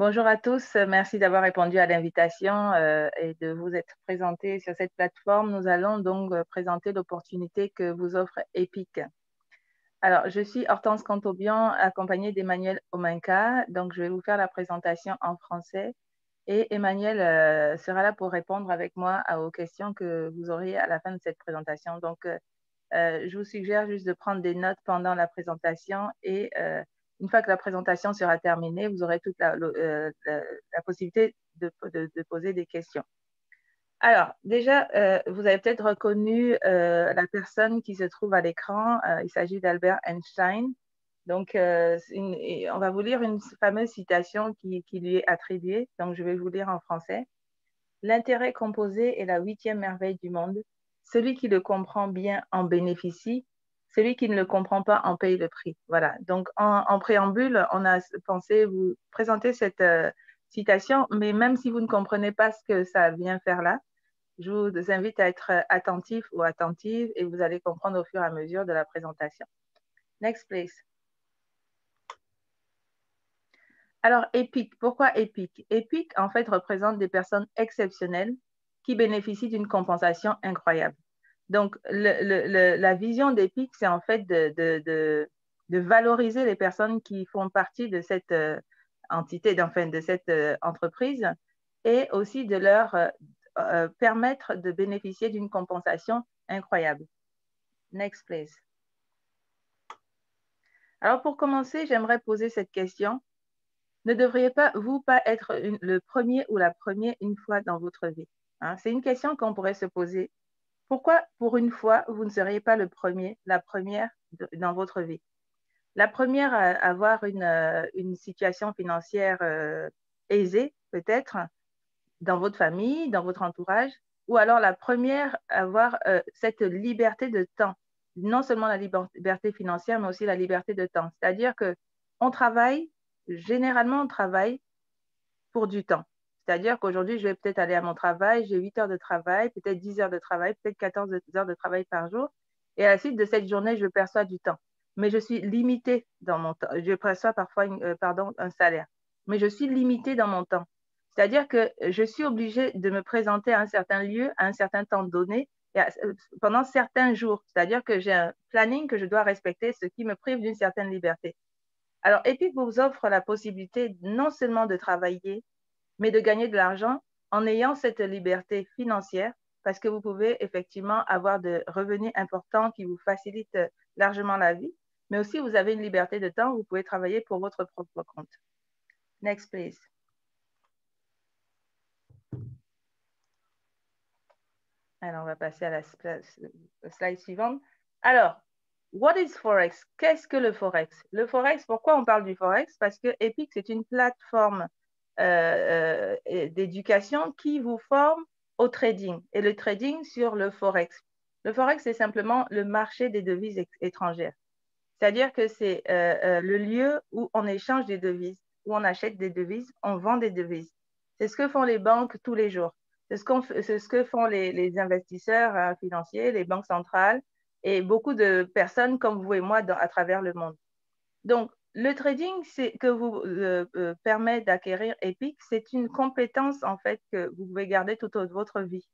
Bonjour à tous, merci d'avoir répondu à l'invitation et de vous être présenté sur cette plateforme. Nous allons donc présenter l'opportunité que vous offre EPIC. Alors, je suis Hortense Cantobian, accompagnée d'Emmanuel Omenka. Donc, je vais vous faire la présentation en français et Emmanuel sera là pour répondre avec moi aux questions que vous aurez à la fin de cette présentation. Donc, je vous suggère juste de prendre des notes pendant la présentation et une fois que la présentation sera terminée, vous aurez toute la possibilité de poser des questions. Alors, déjà, vous avez peut-être reconnu la personne qui se trouve à l'écran. Il s'agit d'Albert Einstein. Donc, on va vous lire une fameuse citation qui lui est attribuée. Donc, je vais vous lire en français. L'intérêt composé est la 8e merveille du monde. Celui qui le comprend bien en bénéficie. Celui qui ne le comprend pas en paye le prix. Voilà. Donc, en préambule, on a pensé vous présenter cette citation, mais même si vous ne comprenez pas ce que ça vient faire là, je vous invite à être attentif ou attentive et vous allez comprendre au fur et à mesure de la présentation. Next, please. Alors, EPIC, pourquoi EPIC? EPIC, en fait, représente des personnes exceptionnelles qui bénéficient d'une compensation incroyable. Donc, la vision d'EPIC, c'est en fait de valoriser les personnes qui font partie de cette entité, enfin, de cette entreprise et aussi de leur permettre de bénéficier d'une compensation incroyable. Next, please. Alors, pour commencer, j'aimerais poser cette question. Ne devriez-vous pas être le premier ou la première une fois dans votre vie? Hein? C'est une question qu'on pourrait se poser. Pourquoi, pour une fois, vous ne seriez pas le premier, la première dans votre vie? La première à avoir une situation financière aisée, peut-être, dans votre famille, dans votre entourage, ou alors la première à avoir cette liberté de temps. Non seulement la liberté financière, mais aussi la liberté de temps. C'est-à-dire qu'on travaille, généralement, on travaille pour du temps. C'est-à-dire qu'aujourd'hui, je vais peut-être aller à mon travail, j'ai 8 heures de travail, peut-être 10 heures de travail, peut-être 14 heures de travail par jour. Et à la suite de cette journée, je perçois du temps. Mais je suis limitée dans mon temps. Je perçois parfois un salaire. Mais je suis limitée dans mon temps. C'est-à-dire que je suis obligée de me présenter à un certain lieu, à un certain temps donné, pendant certains jours. C'est-à-dire que j'ai un planning que je dois respecter, ce qui me prive d'une certaine liberté. Alors, EPIC vous offre la possibilité non seulement de travailler, mais de gagner de l'argent en ayant cette liberté financière parce que vous pouvez effectivement avoir de revenus importants qui vous facilitent largement la vie, mais aussi vous avez une liberté de temps, vous pouvez travailler pour votre propre compte. Next, please. Alors, on va passer à la slide suivante. Alors, what is Forex? Qu'est-ce que le Forex? Le Forex, pourquoi on parle du Forex? Parce que EPIC, c'est une plateforme d'éducation qui vous forme au trading et le trading sur le Forex. Le Forex, c'est simplement le marché des devises étrangères. C'est-à-dire que c'est le lieu où on échange des devises, où on achète des devises, on vend des devises. C'est ce que font les banques tous les jours. C'est ce que font les investisseurs financiers, les banques centrales et beaucoup de personnes comme vous et moi à travers le monde. Donc, le trading que vous permet d'acquérir EPIC, c'est une compétence en fait que vous pouvez garder toute votre vie.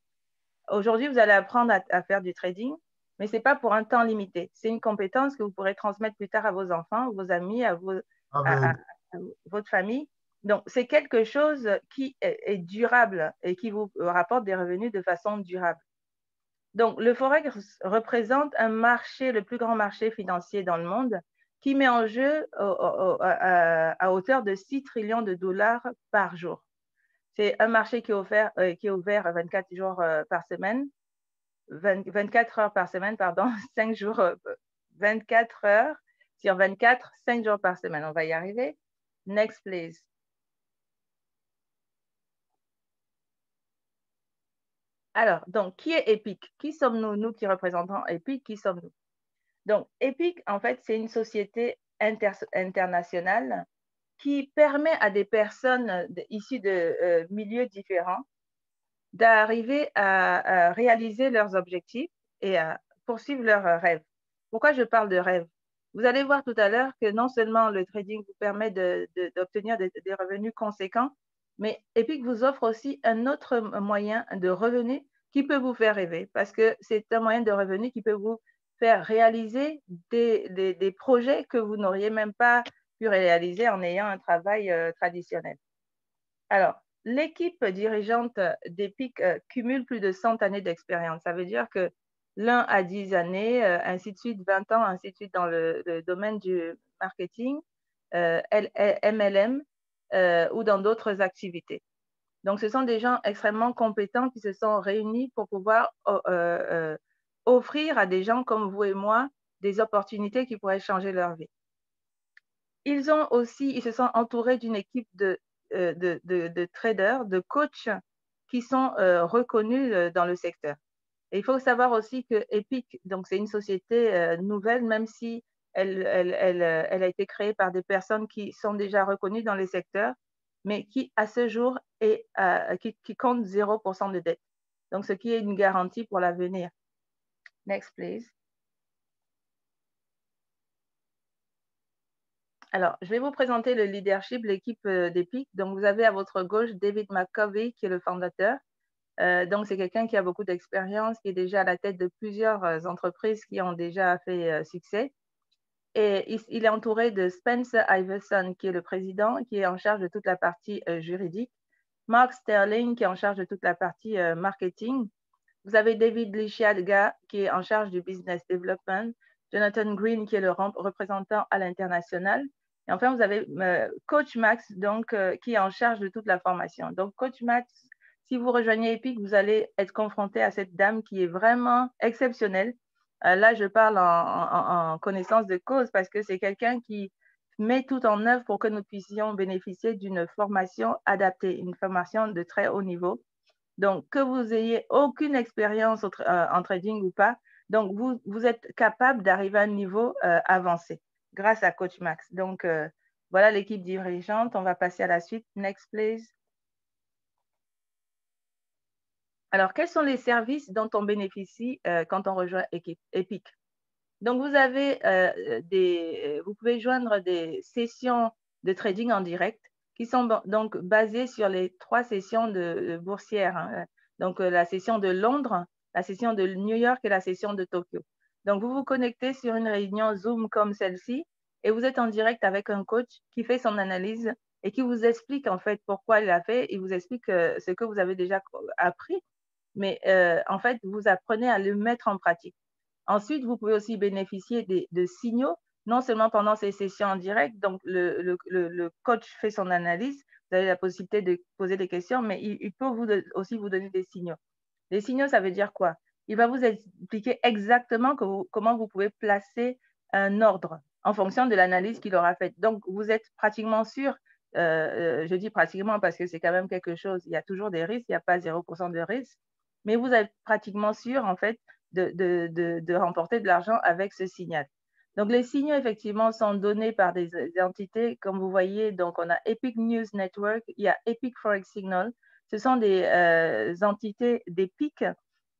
Aujourd'hui, vous allez apprendre à faire du trading, mais ce n'est pas pour un temps limité. C'est une compétence que vous pourrez transmettre plus tard à vos enfants, vos amis, à votre famille. Donc, c'est quelque chose qui est durable et qui vous rapporte des revenus de façon durable. Donc, le Forex représente un marché, le plus grand marché financier dans le monde, qui met en jeu à hauteur de 6 trillions de dollars par jour. C'est un marché qui est ouvert 24 jours par semaine, 24 heures par semaine, pardon, 5 jours, 24 heures sur 24, 5 jours par semaine. On va y arriver. Next, please. Alors, donc, qui est EPIC? Qui sommes-nous, nous qui représentons EPIC? Qui sommes-nous? Donc, EPIC, en fait, c'est une société internationale qui permet à des personnes issues de milieux différents d'arriver à réaliser leurs objectifs et à poursuivre leurs rêves. Pourquoi je parle de rêve? Vous allez voir tout à l'heure que non seulement le trading vous permet d'obtenir des revenus conséquents, mais Epic vous offre aussi un autre moyen de revenu qui peut vous faire rêver parce que c'est un moyen de revenu qui peut vous faire réaliser des projets que vous n'auriez même pas pu réaliser en ayant un travail traditionnel. Alors, l'équipe dirigeante d'Epic cumule plus de 100 années d'expérience. Ça veut dire que l'un a 10 années, ainsi de suite, 20 ans, ainsi de suite dans le domaine du marketing, MLM ou dans d'autres activités. Donc, ce sont des gens extrêmement compétents qui se sont réunis pour pouvoir offrir à des gens comme vous et moi des opportunités qui pourraient changer leur vie. Ils se sont entourés d'une équipe de traders, de coachs qui sont reconnus dans le secteur. Et il faut savoir aussi que Epic, donc c'est une société nouvelle, même si elle a été créée par des personnes qui sont déjà reconnues dans les secteurs, mais qui à ce jour qui compte 0% de dette. Donc, ce qui est une garantie pour l'avenir. Next, please. Alors, je vais vous présenter le leadership, l'équipe d'Epic. Donc, vous avez à votre gauche David McCovey, qui est le fondateur. Donc, c'est quelqu'un qui a beaucoup d'expérience, qui est déjà à la tête de plusieurs entreprises qui ont déjà fait succès. Et il est entouré de Spencer Iverson, qui est le président, qui est en charge de toute la partie juridique. Mark Sterling, qui est en charge de toute la partie marketing. Vous avez David Lishiadga, qui est en charge du business development. Jonathan Green, qui est le représentant à l'international. Et enfin, vous avez Coach Max, donc, qui est en charge de toute la formation. Donc, Coach Max, si vous rejoignez Epic, vous allez être confronté à cette dame qui est vraiment exceptionnelle. Là, je parle en connaissance de cause parce que c'est quelqu'un qui met tout en œuvre pour que nous puissions bénéficier d'une formation adaptée, une formation de très haut niveau. Donc, que vous ayez aucune expérience en trading ou pas, donc vous êtes capable d'arriver à un niveau avancé grâce à Coach Max. Donc, voilà l'équipe dirigeante. On va passer à la suite. Next, please. Alors, quels sont les services dont on bénéficie quand on rejoint Epic? Donc, vous pouvez joindre des sessions de trading en direct qui sont donc basées sur les 3 sessions boursières. Hein. Donc, la session de Londres, la session de New York et la session de Tokyo. Donc, vous vous connectez sur une réunion Zoom comme celle-ci et vous êtes en direct avec un coach qui fait son analyse et qui vous explique en fait pourquoi il l'a fait. Il vous explique ce que vous avez déjà appris, mais en fait, vous apprenez à le mettre en pratique. Ensuite, vous pouvez aussi bénéficier de signaux, non seulement pendant ces sessions en direct, donc le coach fait son analyse, vous avez la possibilité de poser des questions, mais il peut aussi vous donner des signaux. Les signaux, ça veut dire quoi? Il va vous expliquer exactement comment vous pouvez placer un ordre en fonction de l'analyse qu'il aura faite. Donc, vous êtes pratiquement sûr, je dis pratiquement parce que c'est quand même quelque chose, il y a toujours des risques, il n'y a pas 0% de risque, mais vous êtes pratiquement sûr, en fait, de remporter de l'argent avec ce signal. Donc, les signaux, effectivement, sont donnés par des entités, comme vous voyez. Donc, on a Epic News Network, il y a Epic Forex Signal. Ce sont des entités d'Epic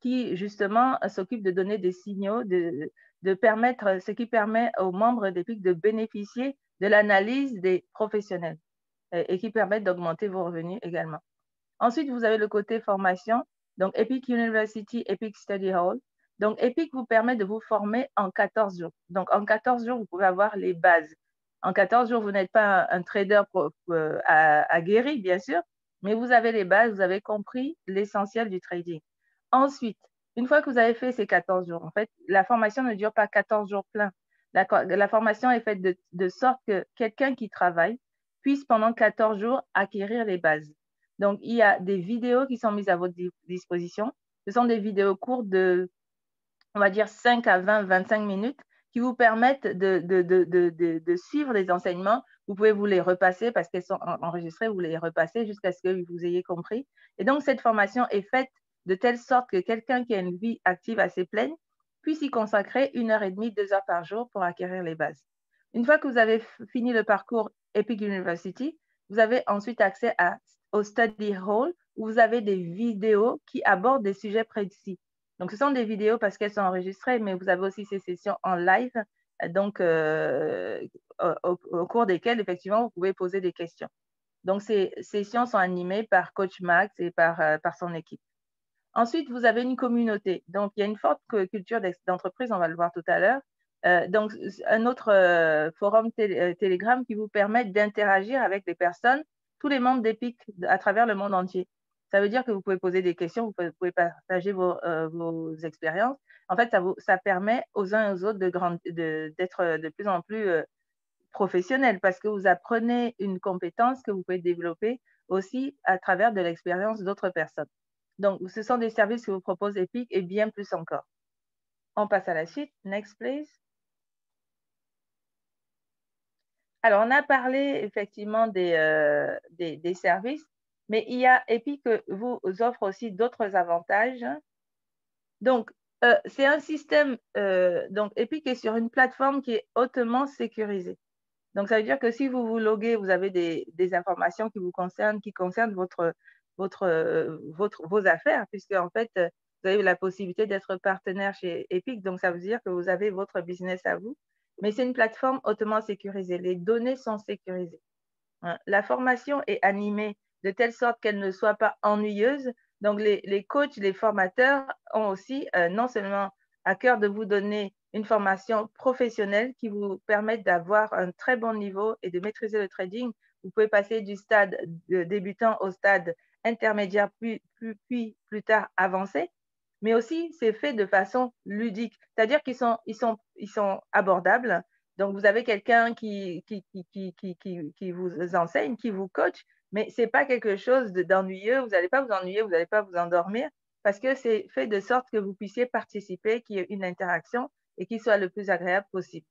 qui, justement, s'occupent de donner des signaux, de permettre, ce qui permet aux membres d'Epic de bénéficier de l'analyse des professionnels et qui permettent d'augmenter vos revenus également. Ensuite, vous avez le côté formation. Donc, Epic University, Epic Study Hall. Donc, Epic vous permet de vous former en 14 jours. Donc, en 14 jours, vous pouvez avoir les bases. En 14 jours, vous n'êtes pas un trader aguerri, bien sûr, mais vous avez les bases, vous avez compris l'essentiel du trading. Ensuite, une fois que vous avez fait ces 14 jours, en fait, la formation ne dure pas 14 jours pleins. La formation est faite de sorte que quelqu'un qui travaille puisse pendant 14 jours acquérir les bases. Donc, il y a des vidéos qui sont mises à votre disposition. Ce sont des vidéos courtes de, on va dire, 5 à 20, 25 minutes qui vous permettent de suivre les enseignements. Vous pouvez vous les repasser parce qu'elles sont enregistrées, vous les repassez jusqu'à ce que vous ayez compris. Et donc, cette formation est faite de telle sorte que quelqu'un qui a une vie active assez pleine puisse y consacrer 1h30, 2 heures par jour pour acquérir les bases. Une fois que vous avez fini le parcours Epic University, vous avez ensuite accès au Study Hall où vous avez des vidéos qui abordent des sujets précis. Donc, ce sont des vidéos parce qu'elles sont enregistrées, mais vous avez aussi ces sessions en live donc, au cours desquelles, effectivement, vous pouvez poser des questions. Donc, ces sessions sont animées par Coach Max et par son équipe. Ensuite, vous avez une communauté. Donc, il y a une forte culture d'entreprise, on va le voir tout à l'heure. Donc, un autre forum Telegram qui vous permet d'interagir avec les personnes, tous les membres d'EPIC à travers le monde entier. Ça veut dire que vous pouvez poser des questions, vous pouvez partager vos expériences. En fait, ça permet aux uns et aux autres d'être de plus en plus professionnels parce que vous apprenez une compétence que vous pouvez développer aussi à travers de l'expérience d'autres personnes. Donc, ce sont des services que vous propose EPIC et bien plus encore. On passe à la suite. Next, please. Alors, on a parlé effectivement des services, mais EPIC vous offre aussi d'autres avantages. Donc, c'est un système, donc EPIC est sur une plateforme qui est hautement sécurisée. Donc, ça veut dire que si vous vous loguez, vous avez des informations qui concernent vos affaires, puisque en fait, vous avez la possibilité d'être partenaire chez Epic. Donc, ça veut dire que vous avez votre business à vous. Mais c'est une plateforme hautement sécurisée. Les données sont sécurisées. Hein. La formation est animée de telle sorte qu'elle ne soit pas ennuyeuse. Donc, les coachs, les formateurs ont aussi non seulement à cœur de vous donner une formation professionnelle qui vous permette d'avoir un très bon niveau et de maîtriser le trading. Vous pouvez passer du stade débutant au stade intermédiaire, puis plus tard avancé. Mais aussi, c'est fait de façon ludique. C'est-à-dire qu'ils sont abordables. Donc, vous avez quelqu'un qui vous enseigne, qui vous coach, mais ce n'est pas quelque chose d'ennuyeux. Vous n'allez pas vous ennuyer, vous n'allez pas vous endormir parce que c'est fait de sorte que vous puissiez participer, qu'il y ait une interaction et qu'il soit le plus agréable possible.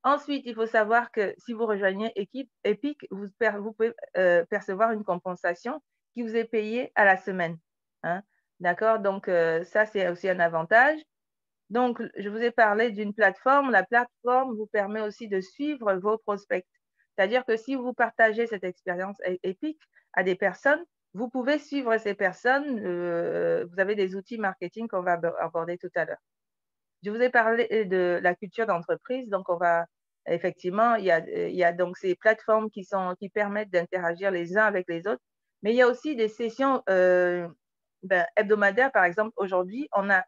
Ensuite, il faut savoir que si vous rejoignez EPIC, vous pouvez percevoir une compensation qui vous est payée à la semaine. Hein? D'accord? Donc, ça, c'est aussi un avantage. Donc, je vous ai parlé d'une plateforme. La plateforme vous permet aussi de suivre vos prospects. C'est-à-dire que si vous partagez cette expérience EPIC à des personnes, vous pouvez suivre ces personnes. Vous avez des outils marketing qu'on va aborder tout à l'heure. Je vous ai parlé de la culture d'entreprise. Donc, effectivement, il y a donc ces plateformes qui permettent d'interagir les uns avec les autres. Mais il y a aussi des sessions hebdomadaires. Par exemple, aujourd'hui, on a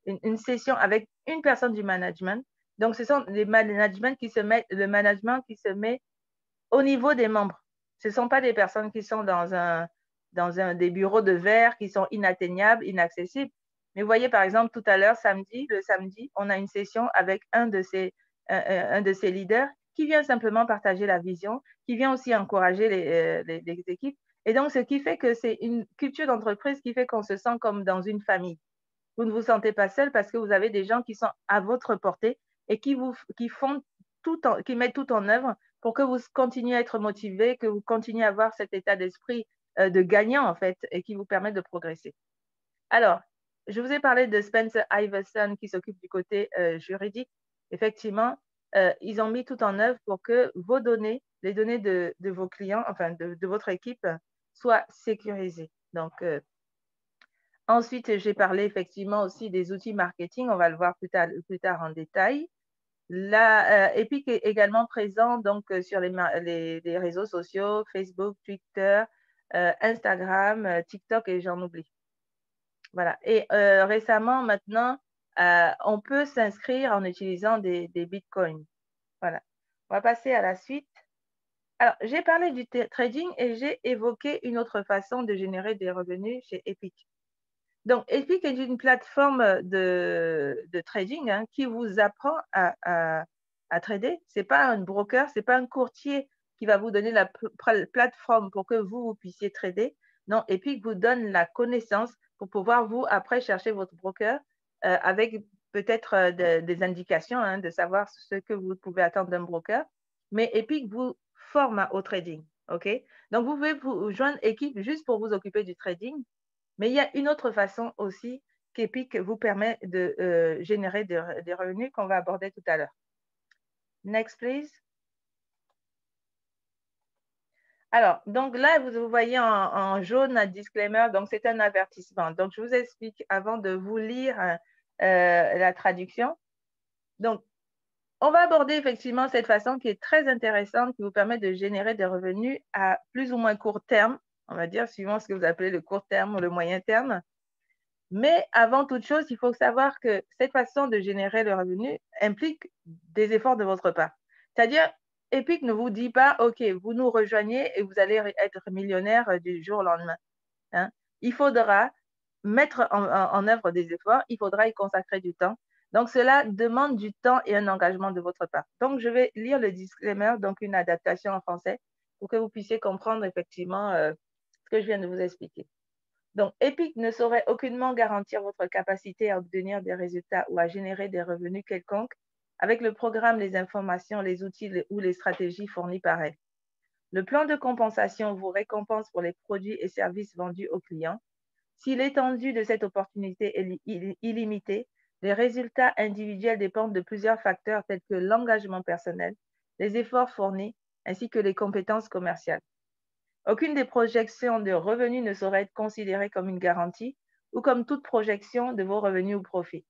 une session avec une personne du management. Donc, ce sont le management qui se met au niveau des membres. Ce ne sont pas des personnes qui sont dans des bureaux de verre qui sont inatteignables, inaccessibles. Mais vous voyez, par exemple, tout à l'heure, le samedi, on a une session avec un de ces leaders qui vient simplement partager la vision, qui vient aussi encourager les équipes. Et donc, ce qui fait que c'est une culture d'entreprise qui fait qu'on se sent comme dans une famille. Vous ne vous sentez pas seul parce que vous avez des gens qui sont à votre portée et qui mettent tout en œuvre pour que vous continuiez à être motivé, que vous continuiez à avoir cet état d'esprit de gagnant, en fait, et qui vous permet de progresser. Alors, je vous ai parlé de Spencer Iverson qui s'occupe du côté juridique. Effectivement, ils ont mis tout en œuvre pour que vos données, les données de vos clients, enfin de votre équipe, soient sécurisées. Donc, ensuite, j'ai parlé effectivement aussi des outils marketing. On va le voir plus tard en détail. Epic est également présent donc sur les réseaux sociaux, Facebook, Twitter, Instagram, TikTok et j'en oublie. Voilà. Et récemment, maintenant, on peut s'inscrire en utilisant des bitcoins. Voilà. On va passer à la suite. Alors, j'ai parlé du trading et j'ai évoqué une autre façon de générer des revenus chez Epic. Donc, Epic est une plateforme de trading qui vous apprend à trader. Ce n'est pas un broker, ce n'est pas un courtier qui va vous donner la plateforme pour que vous puissiez trader. Non, Epic vous donne la connaissance pour pouvoir, vous, après, chercher votre broker avec peut-être des indications de savoir ce que vous pouvez attendre d'un broker. Mais Epic vous forme au trading. OK? Donc, vous pouvez vous joindre Epic juste pour vous occuper du trading. Mais il y a une autre façon aussi qu'Epic vous permet de générer des revenus qu'on va aborder tout à l'heure. Next, please. Alors, donc là, vous voyez en jaune un disclaimer, donc c'est un avertissement. Donc, je vous explique avant de vous lire la traduction. Donc, on va aborder effectivement cette façon qui est très intéressante, qui vous permet de générer des revenus à plus ou moins court terme, on va dire, suivant ce que vous appelez le court terme ou le moyen terme. Mais avant toute chose, il faut savoir que cette façon de générer le revenu implique des efforts de votre part. C'est-à-dire, Epic ne vous dit pas, OK, vous nous rejoignez et vous allez être millionnaire du jour au lendemain. Hein. Il faudra mettre en œuvre des efforts, il faudra y consacrer du temps. Donc, cela demande du temps et un engagement de votre part. Donc, je vais lire le disclaimer, donc une adaptation en français, pour que vous puissiez comprendre effectivement ce que je viens de vous expliquer. Donc, Epic ne saurait aucunement garantir votre capacité à obtenir des résultats ou à générer des revenus quelconques avec le programme, les informations, les outils ou les stratégies fournies par elle. Le plan de compensation vous récompense pour les produits et services vendus aux clients. Si l'étendue de cette opportunité est illimitée, les résultats individuels dépendent de plusieurs facteurs tels que l'engagement personnel, les efforts fournis ainsi que les compétences commerciales. Aucune des projections de revenus ne saurait être considérée comme une garantie ou comme toute projection de vos revenus ou profits.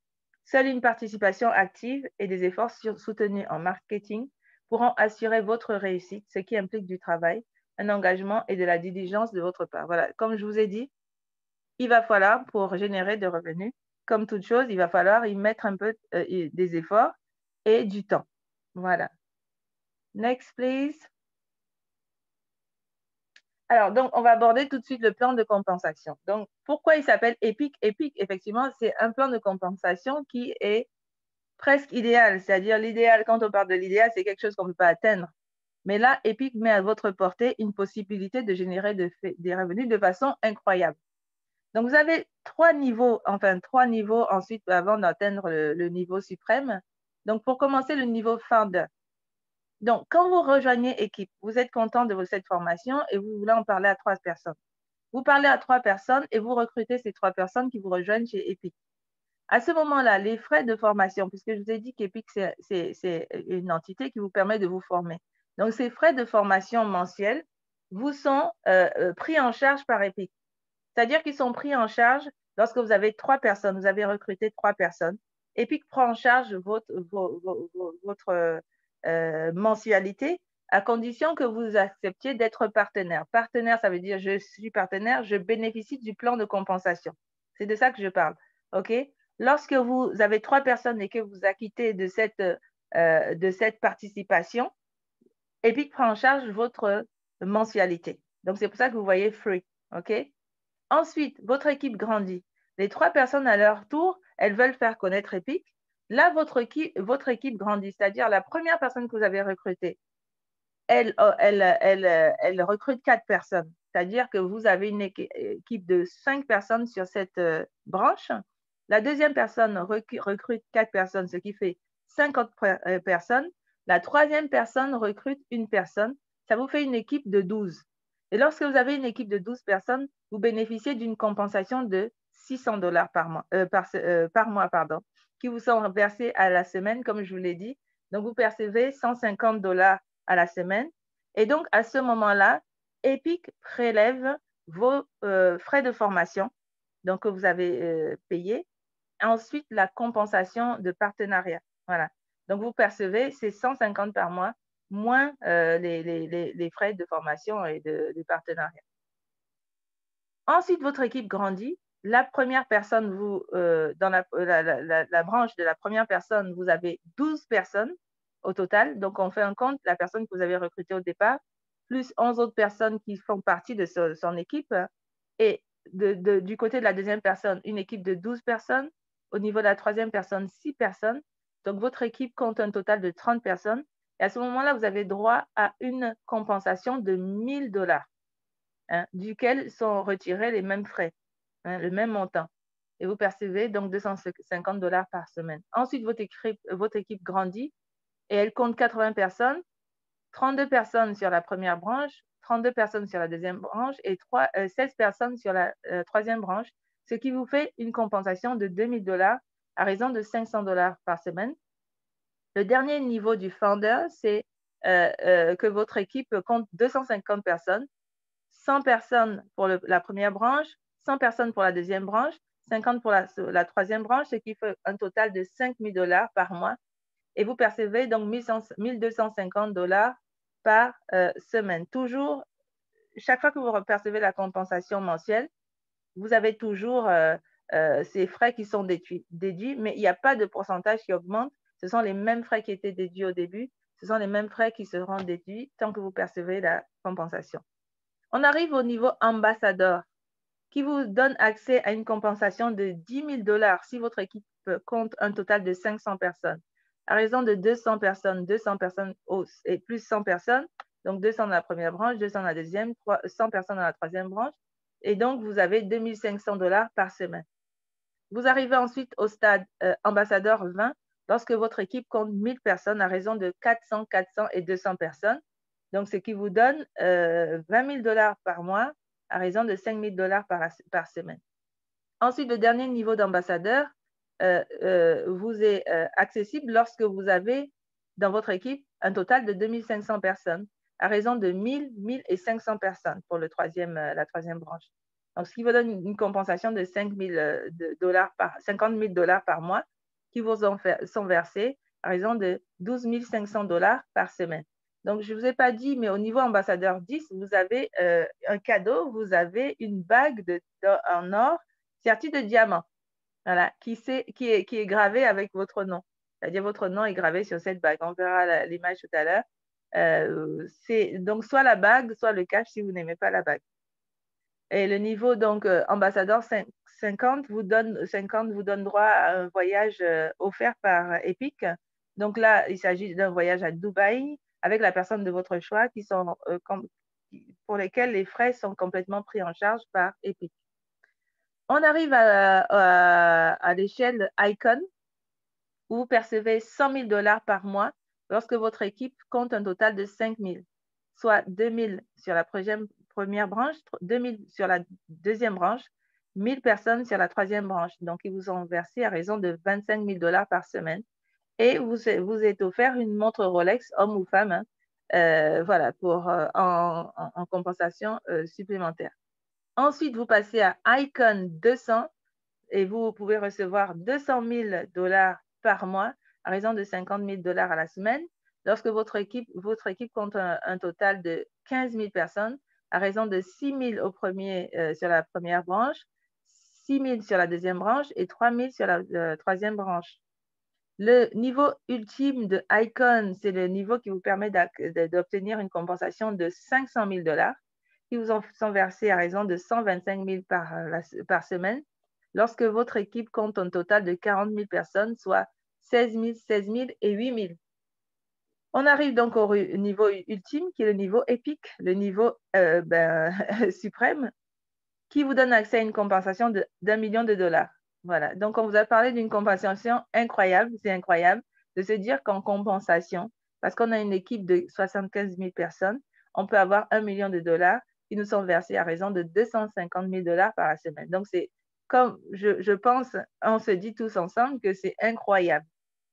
Seule une participation active et des efforts soutenus en marketing pourront assurer votre réussite, ce qui implique du travail, un engagement et de la diligence de votre part. Voilà, comme je vous ai dit, il va falloir, pour générer des revenus, comme toute chose, il va falloir y mettre un peu des efforts et du temps. Voilà. Next, please. Alors, donc, on va aborder tout de suite le plan de compensation. Donc, pourquoi il s'appelle EPIC? EPIC, effectivement, c'est un plan de compensation qui est presque idéal. C'est-à-dire, l'idéal, quand on parle de l'idéal, c'est quelque chose qu'on ne peut pas atteindre. Mais là, EPIC met à votre portée une possibilité de générer des revenus de façon incroyable. Donc, vous avez trois niveaux ensuite avant d'atteindre le niveau suprême. Donc, pour commencer, le niveau founder. Donc, quand vous rejoignez équipe, vous êtes content de cette formation et vous voulez en parler à 3 personnes. Vous parlez à 3 personnes et vous recrutez ces 3 personnes qui vous rejoignent chez Epic. À ce moment-là, les frais de formation, puisque je vous ai dit qu'Epic, c'est une entité qui vous permet de vous former. Donc, ces frais de formation mensuels vous sont pris en charge par Epic. C'est-à-dire qu'ils sont pris en charge lorsque vous avez 3 personnes, vous avez recruté 3 personnes. Epic prend en charge votre mensualité à condition que vous acceptiez d'être partenaire. Partenaire, ça veut dire je suis partenaire, je bénéficie du plan de compensation. C'est de ça que je parle. OK? Lorsque vous avez 3 personnes et que vous acquittez de cette participation, Epic prend en charge votre mensualité. Donc, c'est pour ça que vous voyez free. OK? Ensuite, votre équipe grandit. Les 3 personnes à leur tour, elles veulent faire connaître Epic. Là, votre équipe grandit, c'est-à-dire la première personne que vous avez recrutée, elle recrute 4 personnes. C'est-à-dire que vous avez une équipe de 5 personnes sur cette branche. La deuxième personne recrute 4 personnes, ce qui fait 50 personnes. La troisième personne recrute une personne. Ça vous fait une équipe de 12. Et lorsque vous avez une équipe de 12 personnes, vous bénéficiez d'une compensation de $600 par mois, qui vous sont versés à la semaine, comme je vous l'ai dit. Donc, vous percevez $150 à la semaine. Et donc, à ce moment-là, Epic prélève vos frais de formation donc, que vous avez payés. Ensuite, la compensation de partenariat. Voilà. Donc, vous percevez ces 150 par mois moins les frais de formation et de partenariat. Ensuite, votre équipe grandit. La première personne, dans la branche de la première personne, vous avez 12 personnes au total. Donc, on fait un compte, la personne que vous avez recrutée au départ, plus 11 autres personnes qui font partie de son équipe. Et du côté de la deuxième personne, une équipe de 12 personnes. Au niveau de la troisième personne, 6 personnes. Donc, votre équipe compte un total de 30 personnes. Et à ce moment-là, vous avez droit à une compensation de $1000, duquel sont retirés les mêmes frais, le même montant. Et vous percevez donc $250 par semaine. Ensuite, votre équipe grandit et elle compte 80 personnes, 32 personnes sur la première branche, 32 personnes sur la deuxième branche et 16 personnes sur la troisième branche, ce qui vous fait une compensation de $2000 à raison de $500 par semaine. Le dernier niveau du founder, c'est que votre équipe compte 250 personnes, 100 personnes pour la première branche, 100 personnes pour la deuxième branche, 50 pour la troisième branche, ce qui fait un total de $5000 par mois et vous percevez donc 1250 $ par semaine. Toujours, chaque fois que vous percevez la compensation mensuelle, vous avez toujours ces frais qui sont déduits, mais il n'y a pas de pourcentage qui augmente. Ce sont les mêmes frais qui étaient déduits au début. Ce sont les mêmes frais qui seront déduits tant que vous percevez la compensation. On arrive au niveau ambassadeur, qui vous donne accès à une compensation de 10 000 $ si votre équipe compte un total de 500 personnes. À raison de 200 personnes et plus 100 personnes, donc 200 dans la première branche, 200 dans la deuxième, 100 personnes dans la troisième branche, et donc vous avez 2 500 $ par semaine. Vous arrivez ensuite au stade ambassadeur 20, lorsque votre équipe compte 1000 personnes à raison de 400, 400 et 200 personnes. Donc, ce qui vous donne 20 000 $ par mois à raison de 5 000 $ par semaine. Ensuite, le dernier niveau d'ambassadeur vous est accessible lorsque vous avez dans votre équipe un total de 2 500 personnes à raison de 1000, 1000 et 500 personnes pour la troisième branche. Donc, ce qui vous donne une compensation de 50 000 $ par mois qui vous sont versés à raison de 12 500 $ par semaine. Donc, je ne vous ai pas dit, mais au niveau ambassadeur 10, vous avez un cadeau, vous avez une bague en or sertie de diamant, voilà, qui est gravée avec votre nom. C'est-à-dire votre nom est gravé sur cette bague. On verra l'image tout à l'heure. C'est donc soit la bague, soit le cash si vous n'aimez pas la bague. Et le niveau donc ambassadeur 50 vous donne droit à un voyage offert par Epic. Donc là, il s'agit d'un voyage à Dubaï avec la personne de votre choix pour lesquels les frais sont complètement pris en charge par Epic. On arrive à l'échelle Icon où vous percevez 100 000 $ par mois lorsque votre équipe compte un total de 5 000, soit 2 000 sur la première branche, 2 000 sur la deuxième branche, 1 000 personnes sur la troisième branche. Donc, ils vous ont versé à raison de 25 000 $ par semaine. Et vous êtes offert une montre Rolex, homme ou femme, hein, voilà, en compensation supplémentaire. Ensuite, vous passez à Icon 200 et vous pouvez recevoir 200 000 $ par mois à raison de 50 000 $ à la semaine lorsque votre équipe compte un total de 15 000 personnes à raison de 6 000 sur la première branche, 6 000 sur la deuxième branche et 3 000 sur la troisième branche. Le niveau ultime de Icon, c'est le niveau qui vous permet d'obtenir une compensation de 500 000 $ qui vous sont versés à raison de 125 000 par semaine lorsque votre équipe compte un total de 40 000 personnes, soit 16 000, 16 000 et 8 000. On arrive donc au niveau ultime qui est le niveau épique, le niveau suprême qui vous donne accès à une compensation d'1 million de $. Voilà, donc on vous a parlé d'une compensation incroyable, c'est incroyable de se dire qu'en compensation, parce qu'on a une équipe de 75 000 personnes, on peut avoir 1 million de $ qui nous sont versés à raison de 250 000 $ par la semaine. Donc, c'est comme je pense, on se dit tous ensemble que c'est incroyable.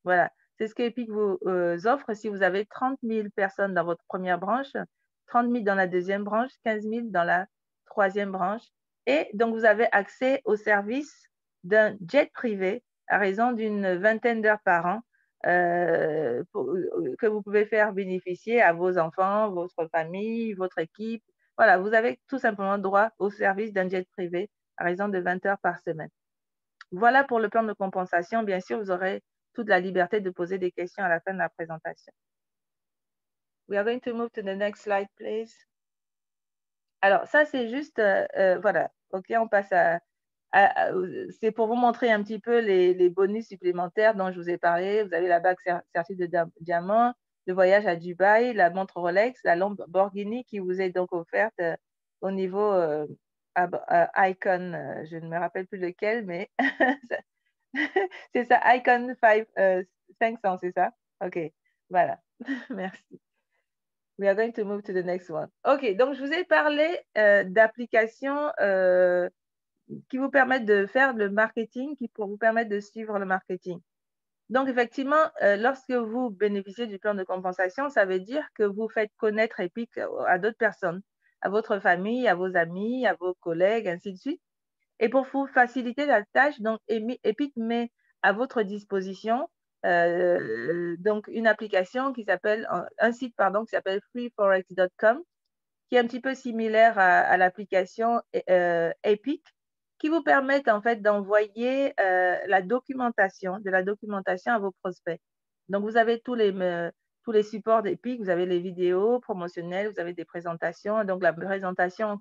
Voilà, c'est ce qu'Epic vous offre si vous avez 30 000 personnes dans votre première branche, 30 000 dans la deuxième branche, 15 000 dans la troisième branche. Et donc, vous avez accès au service d'un jet privé à raison d'une vingtaine d'heures par an que vous pouvez faire bénéficier à vos enfants, votre famille, votre équipe. Voilà, vous avez tout simplement droit au service d'un jet privé à raison de 20 heures par semaine. Voilà pour le plan de compensation. Bien sûr, vous aurez toute la liberté de poser des questions à la fin de la présentation. We are going to move to the next slide, please. Alors, ça, c'est juste, voilà, OK, on passe c'est pour vous montrer un petit peu les bonus supplémentaires dont je vous ai parlé. Vous avez la bague sertie de diamant, le voyage à Dubaï, la montre Rolex, la Lamborghini qui vous est donc offerte au niveau Icon, je ne me rappelle plus lequel, mais c'est ça, Icon 500, c'est ça? OK, voilà, merci. We are going to move to the next one. OK, donc je vous ai parlé d'applications qui vous permettent de faire le marketing, qui pour vous permettre de suivre le marketing. Donc, effectivement, lorsque vous bénéficiez du plan de compensation, ça veut dire que vous faites connaître Epic à d'autres personnes, à votre famille, à vos amis, à vos collègues, ainsi de suite. Et pour vous faciliter la tâche, donc Epic met à votre disposition donc une application qui s'appelle, un site pardon, qui s'appelle freeforex.com, qui est un petit peu similaire à l'application Epic, qui vous permettent en fait d'envoyer de la documentation à vos prospects. Donc, vous avez tous les supports d'Epic, vous avez les vidéos promotionnelles, vous avez des présentations. Donc, la présentation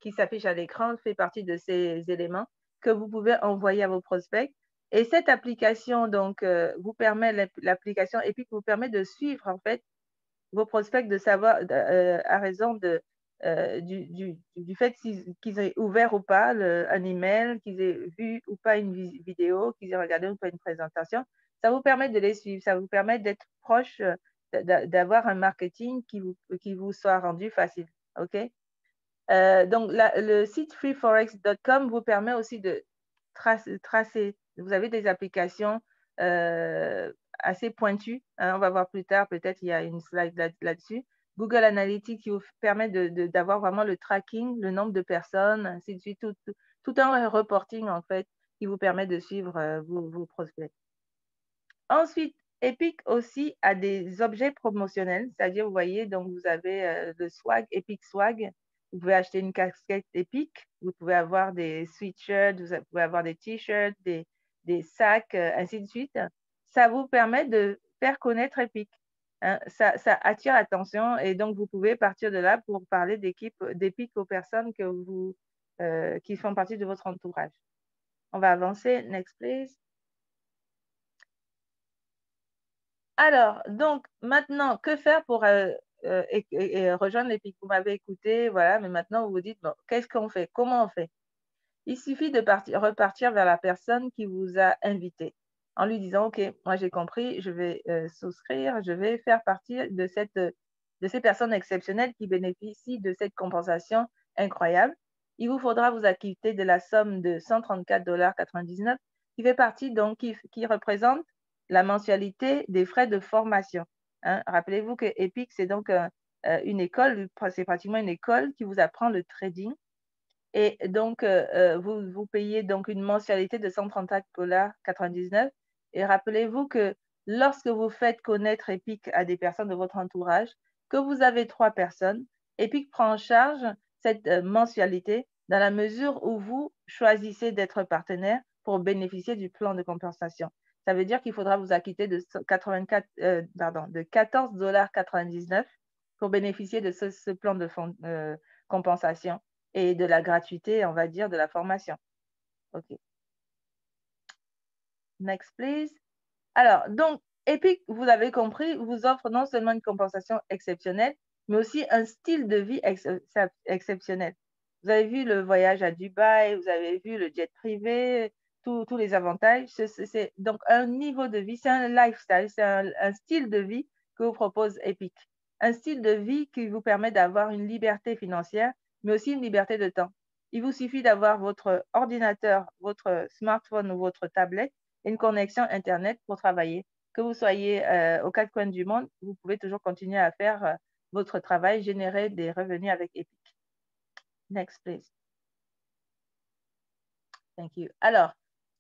qui s'affiche à l'écran fait partie de ces éléments que vous pouvez envoyer à vos prospects. Et cette application, donc, l'application Epic vous permet de suivre en fait vos prospects, de savoir à raison du fait qu'ils aient ouvert ou pas un email, qu'ils aient vu ou pas une vidéo, qu'ils aient regardé ou pas une présentation. Ça vous permet de les suivre, ça vous permet d'être proche, d'avoir un marketing qui vous soit rendu facile. OK? Donc, le site freeforex.com vous permet aussi de tracer. Vous avez des applications assez pointues, hein, on va voir plus tard, peut-être il y a une slide là-dessus. Google Analytics qui vous permet d'avoir vraiment le tracking, le nombre de personnes, ainsi de suite, tout un reporting en fait qui vous permet de suivre vos prospects. Ensuite, Epic aussi a des objets promotionnels, c'est-à-dire, vous voyez, donc vous avez le swag, Epic Swag. Vous pouvez acheter une casquette Epic, vous pouvez avoir des sweatshirts, vous pouvez avoir des t-shirts, des sacs, ainsi de suite. Ça vous permet de faire connaître Epic. Hein. Ça attire l'attention et donc vous pouvez partir de là pour parler d'Epic aux personnes qui font partie de votre entourage. On va avancer. Next, please. Alors, donc maintenant, que faire pour rejoindre l'EPIC? Vous m'avez écouté, voilà, mais maintenant vous vous dites, bon, qu'est-ce qu'on fait? Comment on fait? Il suffit de repartir vers la personne qui vous a invité en lui disant, OK, moi j'ai compris, je vais souscrire, je vais faire partie de ces personnes exceptionnelles qui bénéficient de cette compensation incroyable. Il vous faudra vous acquitter de la somme de 134,99 $ qui fait partie, donc, qui représente la mensualité des frais de formation. Hein. Rappelez-vous que Epic, c'est donc une école, c'est pratiquement une école qui vous apprend le trading. Et donc, vous payez donc une mensualité de 134,99 $ et rappelez-vous que lorsque vous faites connaître Epic à des personnes de votre entourage, que vous avez 3 personnes, Epic prend en charge cette mensualité dans la mesure où vous choisissez d'être partenaire pour bénéficier du plan de compensation. Ça veut dire qu'il faudra vous acquitter de 14,99 $ pour bénéficier de ce plan de compensation et de la gratuité, on va dire, de la formation. OK. Next, please. Alors, donc, Epic, vous l'avez compris, vous offre non seulement une compensation exceptionnelle, mais aussi un style de vie exceptionnel. Vous avez vu le voyage à Dubaï, vous avez vu le jet privé, tous les avantages. C'est donc un niveau de vie, c'est un lifestyle, c'est un style de vie que vous propose Epic. Un style de vie qui vous permet d'avoir une liberté financière, mais aussi une liberté de temps. Il vous suffit d'avoir votre ordinateur, votre smartphone ou votre tablette et une connexion Internet pour travailler. Que vous soyez aux 4 coins du monde, vous pouvez toujours continuer à faire votre travail, générer des revenus avec Epic. Next, please. Thank you. Alors,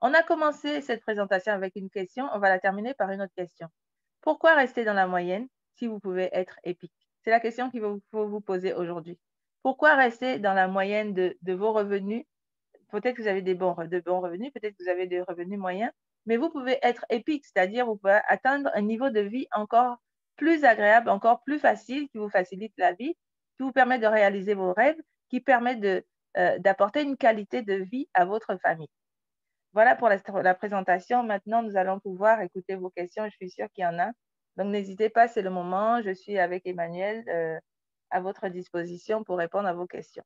on a commencé cette présentation avec une question. On va la terminer par une autre question. Pourquoi rester dans la moyenne si vous pouvez être Epic? C'est la question qu'il faut vous poser aujourd'hui. Pourquoi rester dans la moyenne de vos revenus? Peut-être que vous avez de bons revenus, peut-être que vous avez des revenus moyens, mais vous pouvez être Epic, c'est-à-dire vous pouvez atteindre un niveau de vie encore plus agréable, encore plus facile, qui vous facilite la vie, qui vous permet de réaliser vos rêves, qui permet d'apporter une qualité de vie à votre famille. Voilà pour la présentation. Maintenant, nous allons pouvoir écouter vos questions. Je suis sûre qu'il y en a. Donc, n'hésitez pas, c'est le moment. Je suis avec Emmanuel à votre disposition pour répondre à vos questions.